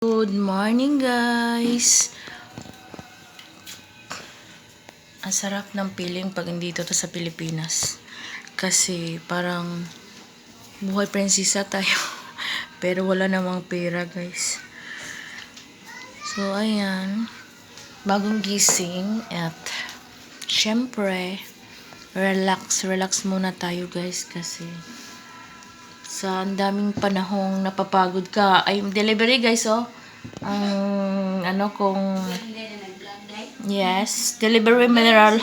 Good morning guys! Ang sarap ng feeling pag nandito to sa Pilipinas. Kasi parang buhay prinsesa tayo. Pero wala namang pera guys. So ayan. Bagong gising at syempre relax muna tayo guys. Kasi sa daming panahong napapagod ka. Ay, delivery guys oh. Yes, delivery mineral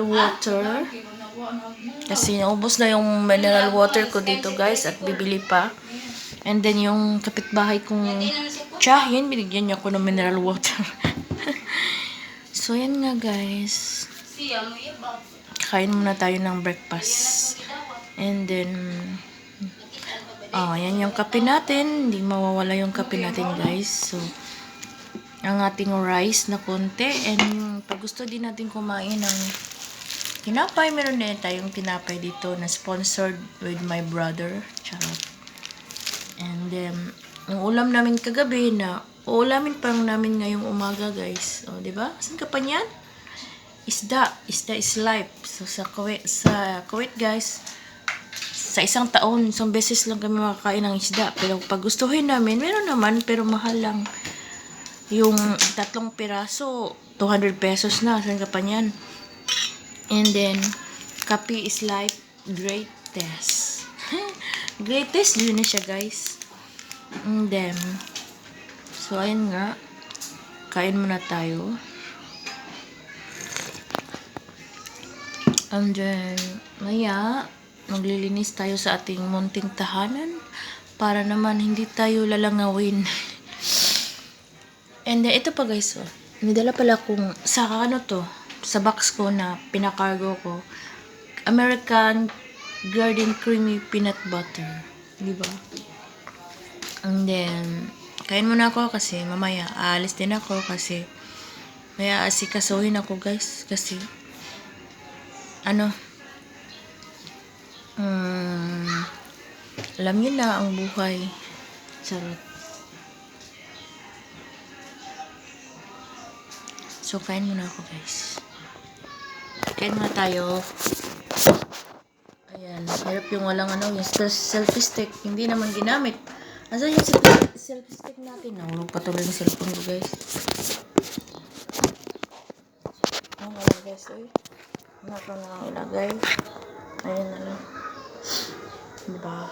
water. Kasi naubos na yung mineral water ko dito guys at bibili pa. And then yung kapitbahay kong tiyahin, binigyan niya ako ng mineral water. So yan nga guys. Kain muna tayo ng breakfast. And then yan yung kape natin. Hindi mawawala yung kape natin guys. So ang ating rice na konti. And pag gusto din natin kumain ng tinapay, meron din tayong tinapay dito na sponsored with my brother. Charot. And then ang ulam namin kagabi na uulamin pa namin ngayong umaga guys. O, diba? Saan ka pa niyan? Isda. Isda is life. So sa Kuwait guys, sa isang taon, isang beses lang kami makakain ng isda. Pero pag gustuhin namin, meron naman, pero mahal lang. Yung 3 piraso, 200 pesos na. Saan ka pa niyan? And then, kape is like greatest. Greatest, yun na siya guys. And then, so ayun nga. Kain muna tayo. And then, maya, maglilinis tayo sa ating munting tahanan para naman hindi tayo lalangawin. And then, ito pa guys, oh. Nidala pala kong sa sa box ko na pinakargo ko, American Garden Creamy Peanut Butter. Diba? And then, kain muna ako kasi mamaya aalis din ako kasi may aasikasuhin ako guys kasi alam niyo na ang buhay. Charot. So, kain muna ako, guys. Kain muna tayo. Ayan. Hirap yung walang yung selfie stick. Hindi naman ginamit. Asan yung selfie stick natin? Nahulog patuloy yung cellphone ko, guys. Wala, guys. Uy. Ito na lang ilagay. Ayan na lang. Diba?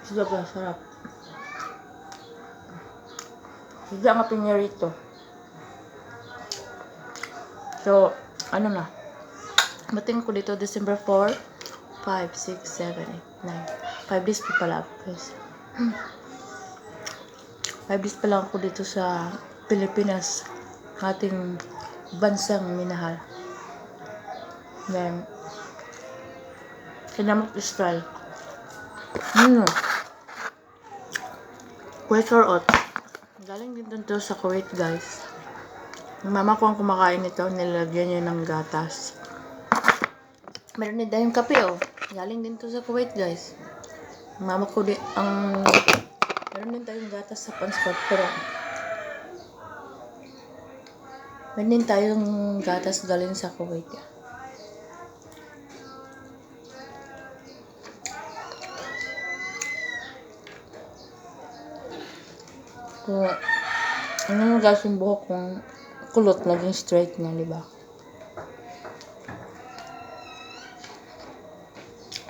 Suga, sarap. Suga nga pinyarito. So, na? Bating ko dito December 4, 5, 6, 7, 8, 9. 5 days pa pala ako, guys. 5 days pa lang ako dito sa Pilipinas. Ating bansang minahal. Then, kinamot style. Quaker oat. Galing din dito sa Kuwait, guys. Mama ko ang kumakain nito, nilagyan niya ng gatas. Meron din tayong kape, oh. Galing din to sa Kuwait, guys. Mama ko din, meron din tayong gatas sa Pansport, pero meron din tayong gatas galing sa Kuwait. So, guys yung buhok kong kulot, naging straight na, diba?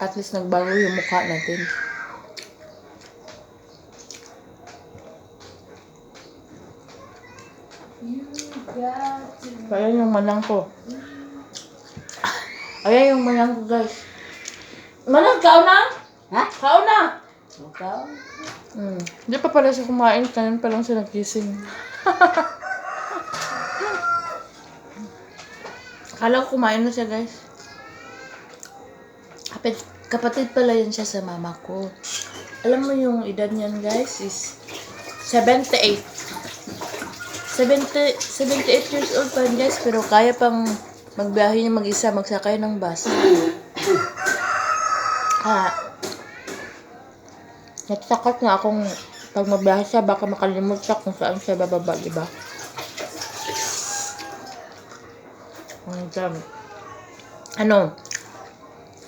At least nagbago yung mukha natin. Ayan yung manang ko. Ayan yung manang ko, guys. Manang, kao na? Ha? Kao na? Kao? Hindi pa pala siya kumain. Kanin pa lang siya nagising. Akala ko kumain na siya, guys. Kapatid pala yan siya sa mama ko. Alam mo yung edad niyan, guys, is 78. 78 years old pa, guys. Pero kaya pang magbiyahe niya mag-isa, magsakay ng bus. nagsakat nga akong pag mabiyahe siya, baka makalimot siya kung saan siya bababa, diba? Ang dami. Ano?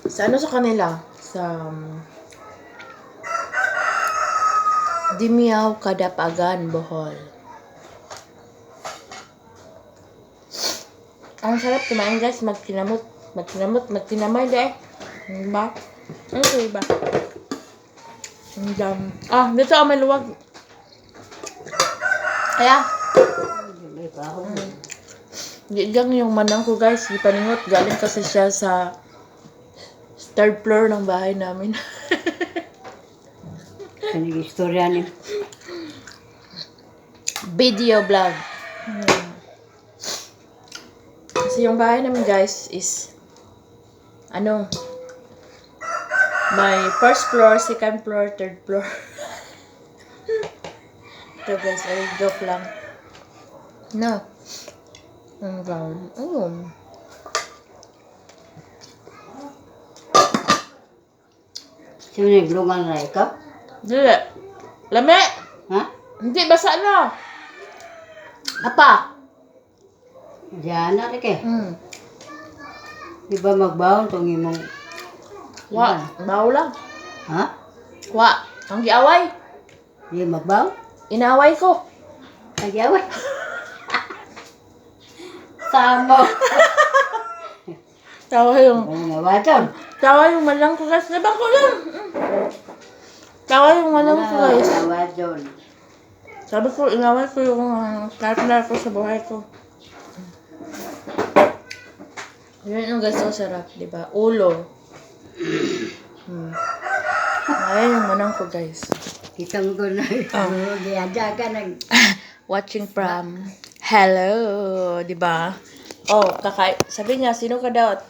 Sa ano sa kanila? Sa Dimiao, Kadapagan, Bohol. Ang sarap kumain guys, magtinamay deh. Diba? Ano ito iba? Ang dami. Dito may luwag. Kaya, diyan yung manang ko guys, ipaningot. Galing kasi siya sa third floor ng bahay namin. Ano yung istorya niyo? Video vlog. Kasi yung bahay namin guys is may first floor, second floor, third floor. Ito guys, ay joke lang. No. Ang gawin. Ayun. Sino naglungan na ikaw? Dili. Lame! Ha? Hindi, basa na. Apa? Diyan na rin eh. Di ba magbaon itong imong... Wa, baw lang. Ha? Wa, ang giaway. Di magbaon? Inaway ko. Nagyaway. Samo. Tawa yung Ano nga waton? malang ko guys. Labang ko lang. Tawa yung malang ko guys. Waton. Sabi ko, inaway ko yung partner ko sa buhay ko. Yun yung guys, so sarap, diba? Ulo. Ayan yung manang ko guys. Kitang ko na. Diada ka nag... Watching from Hello, diba? Oh, sabi niya, sino ka daw?